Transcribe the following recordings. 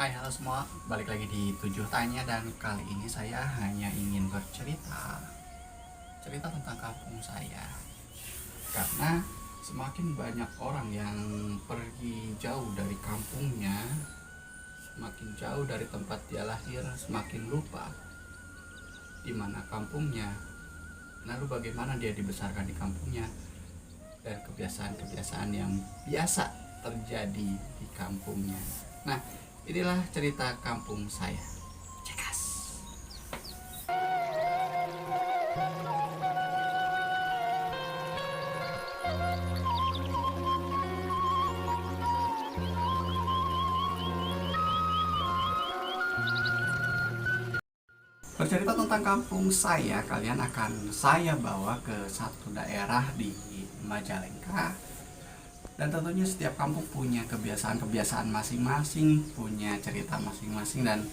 Hai, halo semua, balik lagi di 7 Tanya. Dan kali ini saya hanya ingin cerita tentang kampung saya. Karena semakin banyak orang yang pergi jauh dari kampungnya, semakin jauh dari tempat dia lahir, semakin lupa di mana kampungnya, lalu bagaimana dia dibesarkan di kampungnya, dan kebiasaan-kebiasaan yang biasa terjadi di kampungnya. Nah, inilah cerita kampung saya. Cekas. Bercerita tentang kampung saya, kalian akan saya bawa ke satu daerah di Majalengka. Dan tentunya setiap kampung punya kebiasaan-kebiasaan masing-masing, punya cerita masing-masing. Dan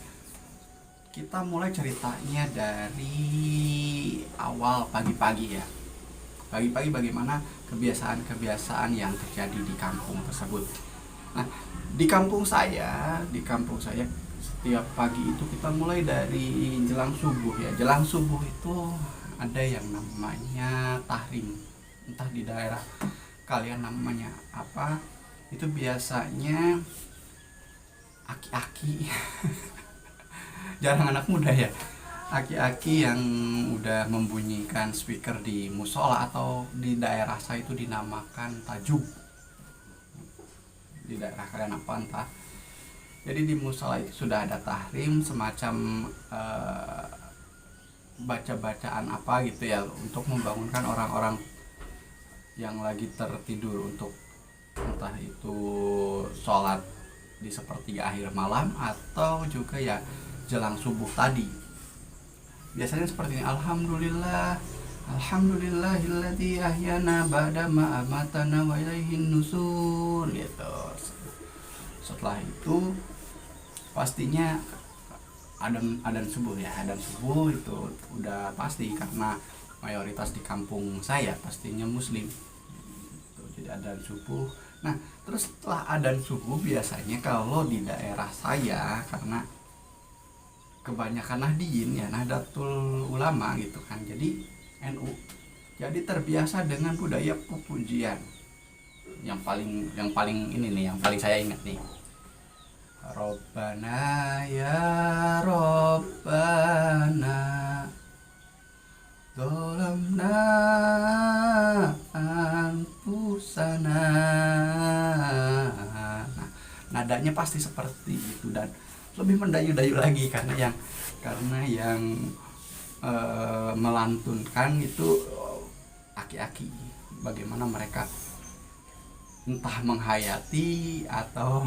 kita mulai ceritanya dari awal pagi-pagi ya. Pagi-pagi bagaimana kebiasaan-kebiasaan yang terjadi di kampung tersebut. Nah, di kampung saya setiap pagi itu kita mulai dari jelang subuh ya. Jelang subuh itu ada yang namanya tahrim. Entah di daerah kalian namanya apa, itu biasanya aki-aki. Jarang anak muda ya, aki-aki yang udah membunyikan speaker di musola, atau di daerah saya itu dinamakan tajub. Di daerah kalian apa entah. Jadi di musola itu sudah ada tahrim, semacam baca-bacaan apa gitu ya, untuk membangunkan orang-orang yang lagi tertidur, untuk entah itu sholat di sepertiga akhir malam atau juga ya jelang subuh tadi. Biasanya seperti ini: alhamdulillah, alhamdulillahilladzi ahyana ba'da ma amatana wa ilaihin nusur gitu. Setelah itu pastinya adzan subuh ya. Adzan subuh itu udah pasti, karena mayoritas di kampung saya pastinya muslim. Jadi adzan subuh. Nah, terus setelah adzan subuh biasanya kalau di daerah saya, karena kebanyakan Nahdien ya, Nahdlatul Ulama gitu kan, jadi NU, jadi terbiasa dengan budaya pujian. Yang paling ini nih, yang paling saya ingat nih: Robbana ya Robbana Dolamna anfusana. Nah, nadanya pasti seperti itu, dan lebih mendayu-dayu lagi karena yang melantunkan itu aki-aki. Bagaimana mereka entah menghayati atau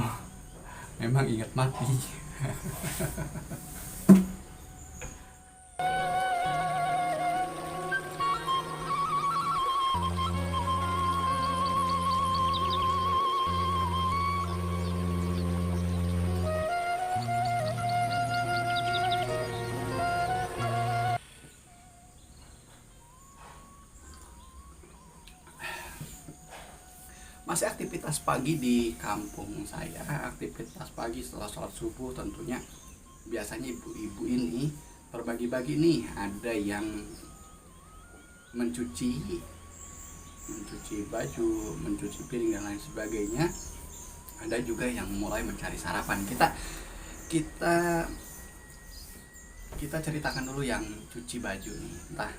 memang ingat mati. Masih aktivitas pagi di kampung saya. Aktivitas pagi setelah sholat subuh tentunya biasanya ibu-ibu ini berbagi-bagi nih. Ada yang mencuci baju, mencuci piring dan lain sebagainya. Ada juga yang mulai mencari sarapan. Kita ceritakan dulu yang cuci baju nih. Entah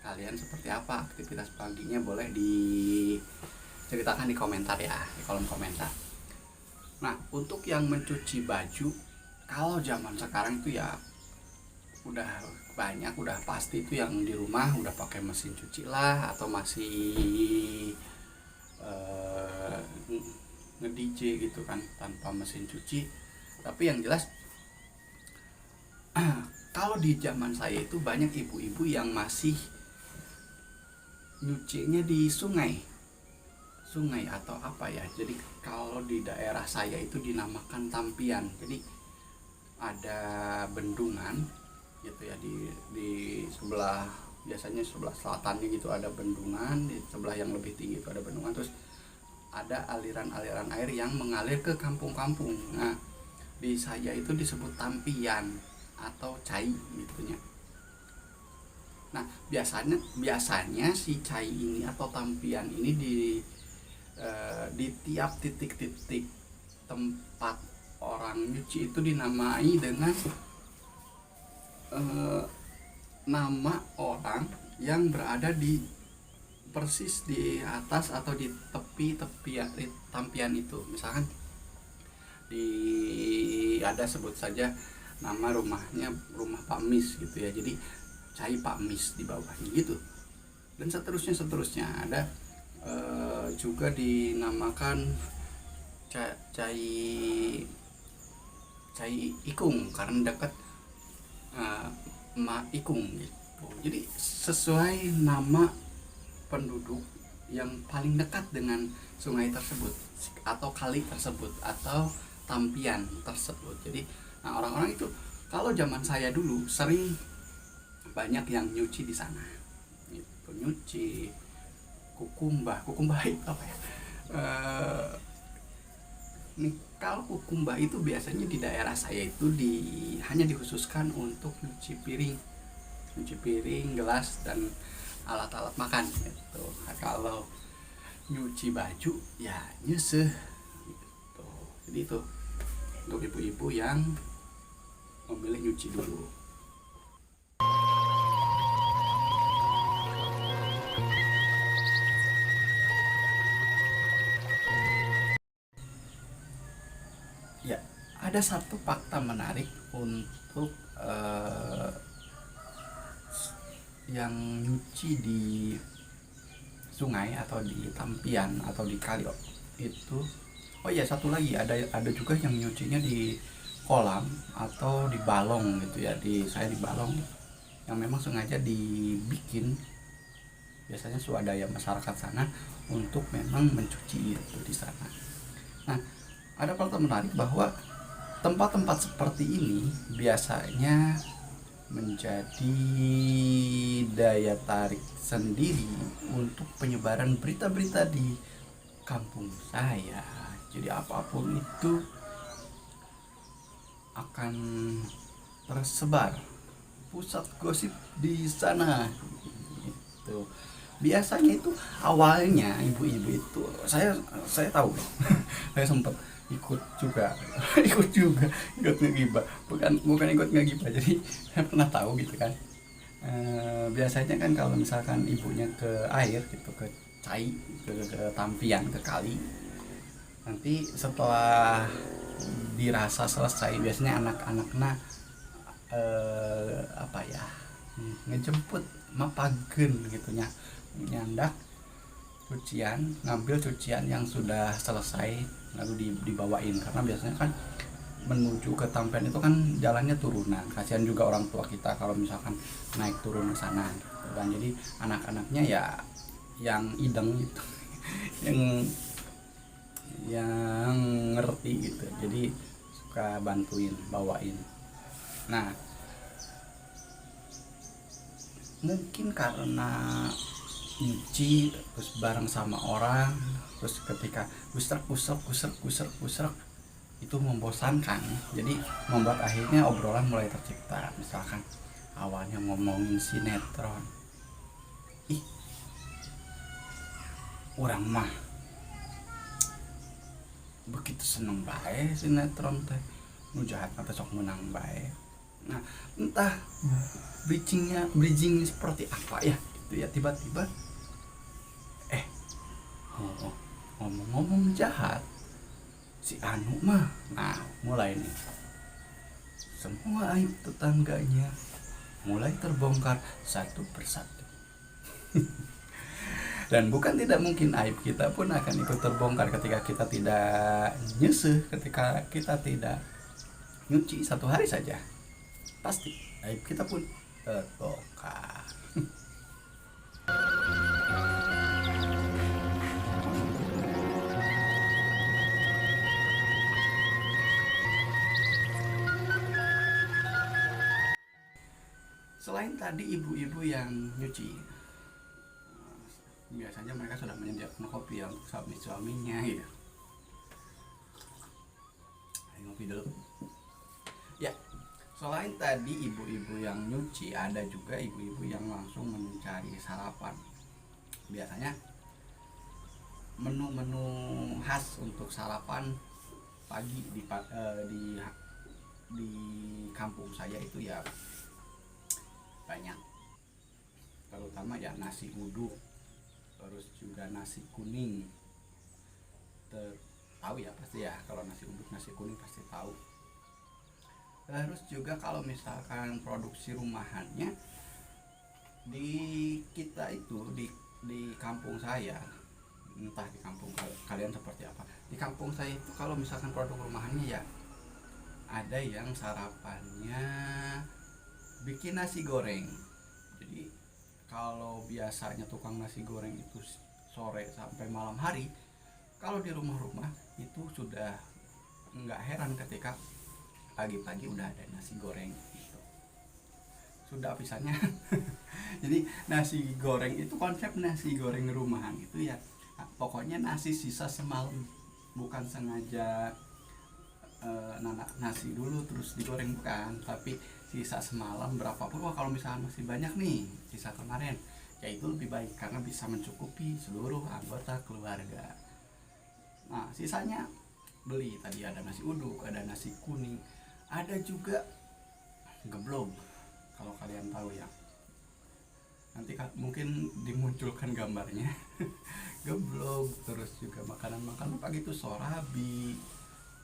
kalian seperti apa aktivitas paginya, boleh diceritakan di komentar ya, di kolom komentar. Nah, untuk yang mencuci baju, kalau zaman sekarang itu ya udah banyak, udah pasti itu yang di rumah udah pakai mesin cuci lah, atau masih nge-DJ gitu kan tanpa mesin cuci. Tapi yang jelas kalau di zaman saya itu banyak ibu-ibu yang masih nyucinya di sungai atau apa ya. Jadi kalau di daerah saya itu dinamakan tampian. Jadi ada bendungan gitu ya, di sebelah, biasanya sebelah selatannya gitu ada bendungan, di sebelah yang lebih tinggi itu ada bendungan, terus ada aliran-aliran air yang mengalir ke kampung-kampung. Nah, di saya itu disebut tampian atau cai gitunya. Nah, biasanya si cai ini atau tampian ini di tiap titik-titik tempat orang nyuci itu dinamai dengan nama orang yang berada di persis di atas atau di tepi-tepi tampian itu. Misalkan ada sebut saja nama rumahnya rumah Pak Mis gitu ya, jadi cai Pak Mis di bawahnya gitu, dan seterusnya ada juga dinamakan cai ikung karena dekat Ma Ikung gitu. Jadi sesuai nama penduduk yang paling dekat dengan sungai tersebut atau kali tersebut atau tampian tersebut. Jadi orang-orang itu kalau zaman saya dulu sering banyak yang nyuci di sana. Itu nyuci kukumbah itu apa ya? Kalau kukumbah itu biasanya di daerah saya itu hanya dikhususkan untuk nyuci piring, gelas dan alat-alat makan gitu. Nah, kalau nyuci baju ya nyeseh gitu. Jadi itu untuk ibu-ibu yang memilih nyuci dulu. Ya, ada satu fakta menarik untuk yang nyuci di sungai atau di tampian atau di kali itu. Oh ya, satu lagi ada juga yang nyucinya di kolam atau di balong gitu ya. Saya di balong yang memang sengaja dibikin biasanya swadaya masyarakat sana untuk memang mencuci itu di sana. Nah, ada fakta menarik bahwa tempat-tempat seperti ini biasanya menjadi daya tarik sendiri untuk penyebaran berita-berita di kampung saya. Jadi apapun itu akan tersebar, pusat gosip di sana gitu. Biasanya itu awalnya ibu-ibu itu saya tahu saya sempat ikut juga ikut ngegibah, bukan ikut ngegibah, jadi saya pernah tahu gitu kan. Biasanya kan kalau misalkan ibunya ke air gitu, ke cai, ke tampian, ke kali, nanti setelah dirasa selesai biasanya anak-anaknya apa ya, ngejemput mapagen gitunya, nyandak ngambil cucian yang sudah selesai lalu dibawain, karena biasanya kan menuju ke tampian itu kan jalannya turunan, kasihan juga orang tua kita kalau misalkan naik turun ke sana gitu kan. Jadi anak-anaknya ya yang ideng gitu yang ngerti gitu, jadi suka bantuin bawain. Nah, mungkin karena nyuci terus bareng sama orang, terus ketika gusrek itu membosankan, jadi membuat akhirnya obrolan mulai tercipta. Misalkan awalnya ngomongin sinetron, ih orang mah begitu seneng bae sinetron teh, nu jahat mah sok menang bae. Nah, entah bridgingnya seperti apa ya gitu ya, tiba-tiba ngomong-ngomong jahat si Anu mah, nah mulai nih semua aib tetangganya mulai terbongkar satu persatu. Dan bukan tidak mungkin aib kita pun akan ikut terbongkar ketika kita tidak nyeseh, ketika kita tidak nyuci satu hari saja, pasti aib kita pun terbongkar. Selain tadi ibu-ibu yang nyuci, biasanya mereka sudah menyediakan kopi untuk suaminya gitu. Ayo ngopi dulu. Selain tadi ibu-ibu yang nyuci, ada juga ibu-ibu yang langsung mencari sarapan. Biasanya menu-menu khas untuk sarapan pagi di kampung saya itu ya banyak, terutama ya nasi uduk, terus juga nasi kuning. Tahu ya pasti ya, kalau nasi uduk nasi kuning pasti tahu. Terus juga kalau misalkan produksi rumahannya di kita itu di kampung saya, entah di kampung kalian seperti apa. Di kampung saya itu kalau misalkan produk rumahannya ya ada yang sarapannya bikin nasi goreng. Jadi kalau biasanya tukang nasi goreng itu sore sampai malam hari, kalau di rumah-rumah itu sudah nggak heran ketika pagi-pagi udah ada nasi goreng gitu. Sudah pisannya. Jadi nasi goreng itu, konsep nasi goreng rumahan itu ya pokoknya nasi sisa semalam, bukan sengaja nanak nasi dulu terus digoreng, bukan, tapi sisa semalam berapapun. Wah, kalau misalnya masih banyak nih sisa kemarin, ya itu lebih baik karena bisa mencukupi seluruh anggota keluarga. Nah, sisanya beli. Tadi ada nasi uduk, ada nasi kuning, ada juga geblog, kalau kalian tahu ya. Nanti mungkin dimunculkan gambarnya. Geblog, terus juga makanan-makanan pagi itu sorabi,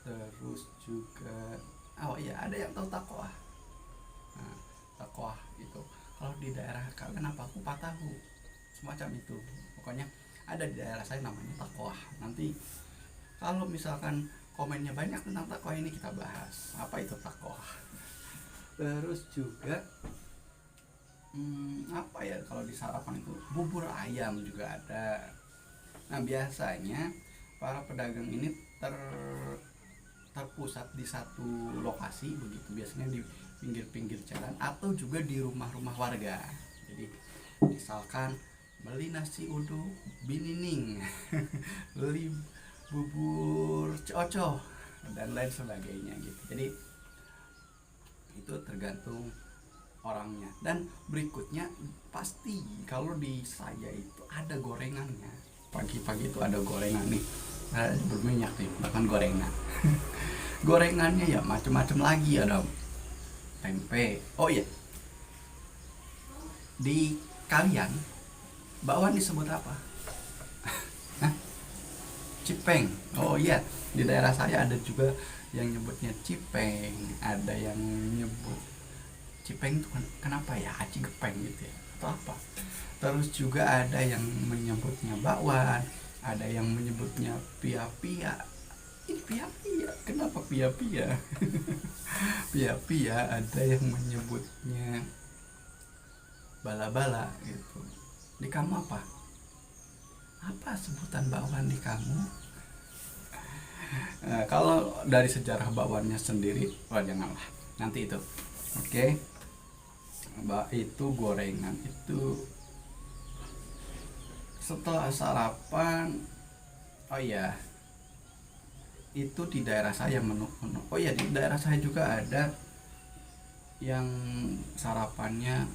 terus juga oh iya, ada yang tahu takoah. Nah, takoah itu kalau di daerah kalian apa, kupat tahu, semacam itu. Pokoknya ada di daerah saya namanya takoah. Nanti kalau misalkan komennya banyak tentang takoah ini, kita bahas apa itu takoah. Terus juga apa ya, kalau di sarapan itu bubur ayam juga ada. Nah, biasanya para pedagang ini terpusat di satu lokasi begitu, biasanya di pinggir-pinggir jalan atau juga di rumah-rumah warga. Jadi misalkan beli nasi uduk binining, beli bubur coco dan lain sebagainya gitu. Jadi itu tergantung orangnya. Dan berikutnya pasti kalau di saya itu ada gorengannya. Pagi-pagi itu ada gorengan nih, berminyak nih, bahkan gorengan. Gorengannya ya macam-macam lagi, ada tempe. Oh iya, di kalian bakwan disebut apa? Hah? Cipeng. Oh iya, di daerah saya ada juga yang nyebutnya cipeng, ada yang nyebut cipeng itu kenapa ya, aci gepeng gitu ya, atau apa. Terus juga ada yang menyebutnya bakwan, ada yang menyebutnya pia-pia. Ini pia-pia, kenapa pia-pia? Pia-pia, ada yang menyebutnya bala-bala gitu. Di kamu apa? Apa sebutan bakwan di kamu? Nah, kalau dari sejarah bakwannya sendiri, wah janganlah, nanti itu. Oke. Itu gorengan itu setelah sarapan. Oh iya, itu di daerah saya menu-menu. Oh iya, di daerah saya juga ada yang sarapannya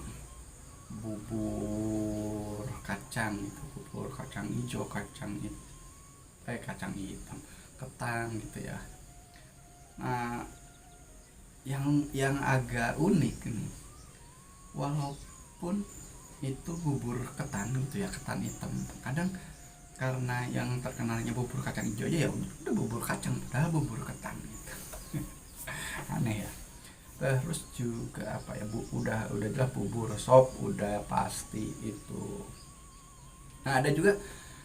bubur kacang itu, bubur kacang hijau, kacang hitam, ketan gitu ya. Nah, yang agak unik nih, walaupun itu bubur ketan gitu ya, ketan hitam, kadang karena yang terkenalnya bubur kacang hijau aja ya udah bubur kacang, padahal bubur ketan gitu. Aneh ya. Terus juga apa ya, udah jelas bubur sop udah pasti itu. Nah, ada juga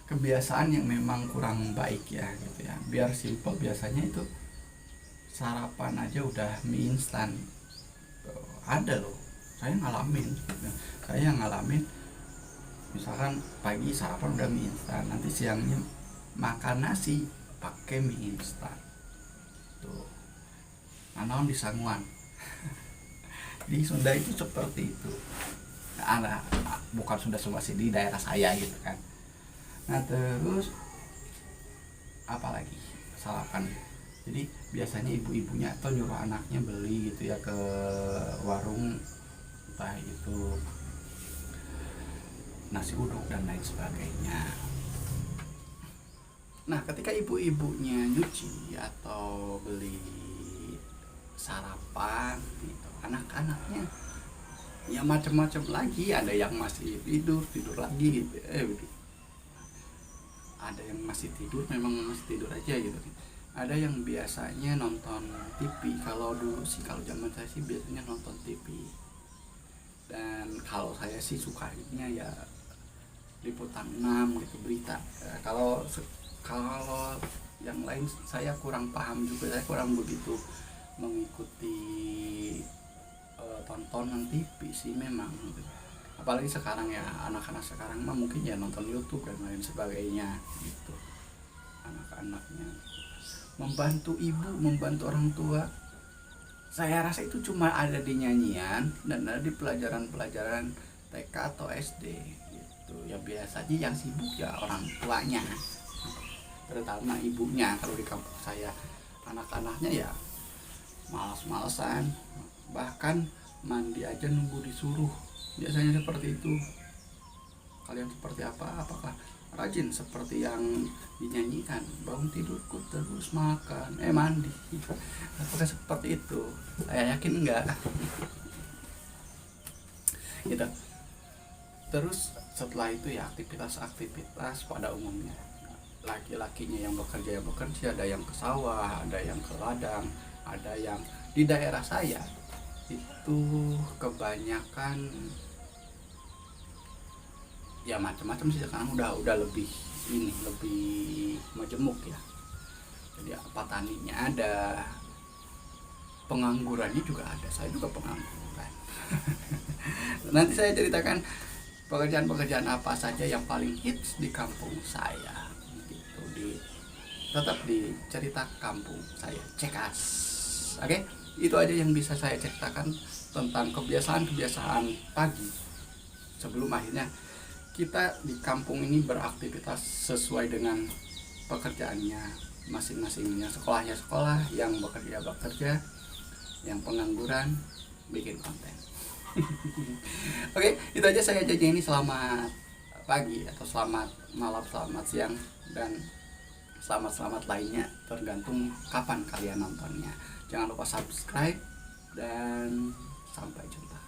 kebiasaan yang memang kurang baik ya gitu ya, biar simple biasanya itu sarapan aja udah mie instan. Ada loh, saya ngalamin misalkan pagi sarapan udah mie instan, nanti siangnya makan nasi pakai mie instan tuh. Naon di Sanguan. Di Sunda itu seperti itu. Nah, bukan Sunda semua sih, di daerah saya gitu kan. Nah, terus apalagi sarapan, jadi biasanya ibu-ibunya atau nyuruh anaknya beli gitu ya ke warung, entah itu nasi uduk dan lain sebagainya. Nah, ketika ibu-ibunya nyuci atau beli sarapan gitu, anak-anaknya ya macam-macam lagi, ada yang masih tidur lagi gitu. Ada yang masih tidur, memang masih tidur aja gitu. Ada yang biasanya nonton TV. Kalau dulu sih, kalau zaman saya sih biasanya nonton TV. Dan kalau saya sih sukanya ya liputan 6 gitu, berita. Kalau yang lain saya kurang paham juga, saya kurang begitu mengikuti tontonan TV sih memang gitu. Apalagi sekarang ya, anak-anak sekarang mah mungkin ya nonton YouTube dan lain sebagainya gitu. Anak-anaknya membantu ibu, membantu orang tua, saya rasa itu cuma ada di nyanyian dan ada di pelajaran-pelajaran TK atau SD gitu. Ya biasanya yang sibuk ya orang tuanya, terutama ibunya. Kalau di kampung saya, anak-anaknya ya malas-malesan, bahkan mandi aja nunggu disuruh, biasanya seperti itu. Kalian seperti apa? Apakah rajin seperti yang dinyanyikan, bangun tidurku terus makan mandi? Apakah seperti itu? Saya yakin enggak gitu. Terus setelah itu ya aktivitas pada umumnya, laki-lakinya yang bekerja ada yang ke sawah, ada yang ke ladang, ada yang di daerah saya itu kebanyakan ya macam-macam sih. Sekarang udah lebih majemuk ya. Jadi petaninya ada, penganggurannya juga ada. Saya juga pengangguran. Nanti saya ceritakan pekerjaan-pekerjaan apa saja yang paling hits di kampung saya gitu, tetap di cerita kampung saya, Cekas. Oke, itu aja yang bisa saya ceritakan tentang kebiasaan pagi sebelum akhirnya kita di kampung ini beraktivitas sesuai dengan pekerjaannya masing-masing. Yang sekolahnya sekolah, yang bekerja, yang pengangguran bikin konten. Oke, itu aja saya janji ini. Selamat pagi atau selamat malam, selamat siang, dan selamat lainnya tergantung kapan kalian nontonnya. Jangan lupa subscribe dan sampai jumpa.